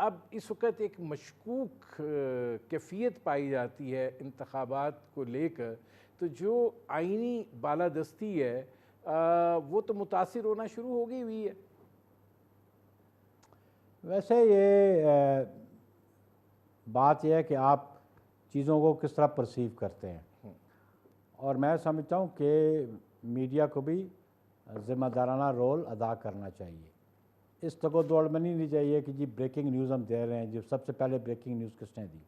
अब इस वक्त एक मशकूक कैफियत पाई जाती है इंतखाबात को लेकर, तो जो आइनी बालादस्ती है वो तो मुतासिर होना शुरू हो गई हुई है। वैसे ये बात यह है कि आप चीज़ों को किस तरह परसीव करते हैं, और मैं समझता हूँ कि मीडिया को भी ज़िम्मेदाराना रोल अदा करना चाहिए। इस तको दौड़ में नहीं चाहिए कि जी ब्रेकिंग न्यूज़ हम दे रहे हैं, जो सबसे पहले ब्रेकिंग न्यूज़ किसने दी,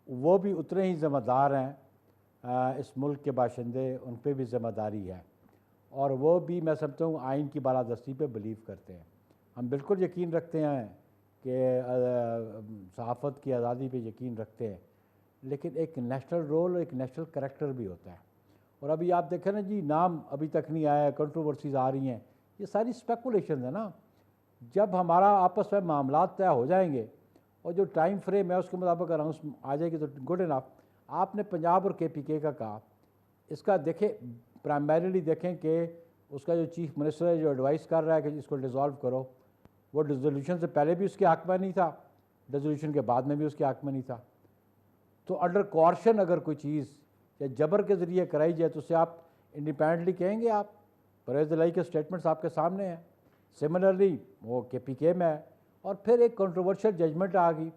वो भी उतने ही ज़िम्मेदार हैं। इस मुल्क के बाशिंदे, उन पर भी ज़िम्मेदारी है, और वो भी मैं समझता हूँ आइन की बालादस्ती पे बिलीव करते हैं। हम बिल्कुल यकीन रखते हैं कि सहाफ़त की आज़ादी पे यकीन रखते हैं, लेकिन एक नेशनल रोल, एक नेशनल करैक्टर भी होता है। और अभी आप देखें ना जी, नाम अभी तक नहीं आया, कंट्रोवर्सीज आ रही हैं, ये सारी स्पेकुलेशन है ना। जब हमारा आपस में मामला तय हो जाएंगे और जो टाइम फ्रेम है उसके मुताबिक अनाउंस आ जाएगी तो गुड इनफ। आपने पंजाब और KPK का कहा, इसका देखें, प्राइमरीली देखें कि उसका जो चीफ मिनिस्टर है जो एडवाइस कर रहा है कि इसको डिज़ोल्व करो, वो डिसोल्यूशन से पहले भी उसके हक़ में नहीं था, डिसोल्यूशन के बाद में भी उसके हक़ में नहीं था। तो अंडर कॉर्शन अगर कोई चीज़ या जबर के ज़रिए कराई जाए तो उससे आप इंडिपेंडेंटली कहेंगे। आप परवेज़ इलाही के स्टेटमेंट्स आपके सामने हैं। सिमिलरली वो KPK में है, और फिर एक कंट्रोवर्शियल जजमेंट आ गई,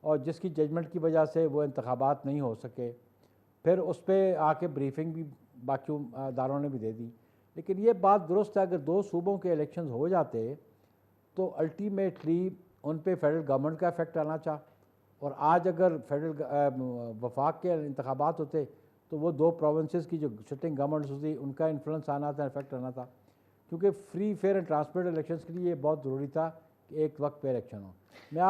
और जिसकी जजमेंट की वजह से वो इंतखाबात नहीं हो सके, फिर उस पर आके ब्रीफिंग भी बाकी अदारों ने भी दे दी। लेकिन ये बात दुरुस्त है, अगर 2 सूबों के इलेक्शंस हो जाते तो अल्टीमेटली उन पे फेडरल गवर्नमेंट का इफेक्ट आना था, और आज अगर फेडरल वफाक के इंतखाबात होते तो वो 2 प्रोविंसेस की जो सिटिंग गवर्नमेंट्स होती उनका इन्फ्लुएंस आना था, इफेक्ट आना था, क्योंकि free fair and transparent elections के लिए ये बहुत ज़रूरी था कि एक वक्त पे इलेक्शन हो। मैं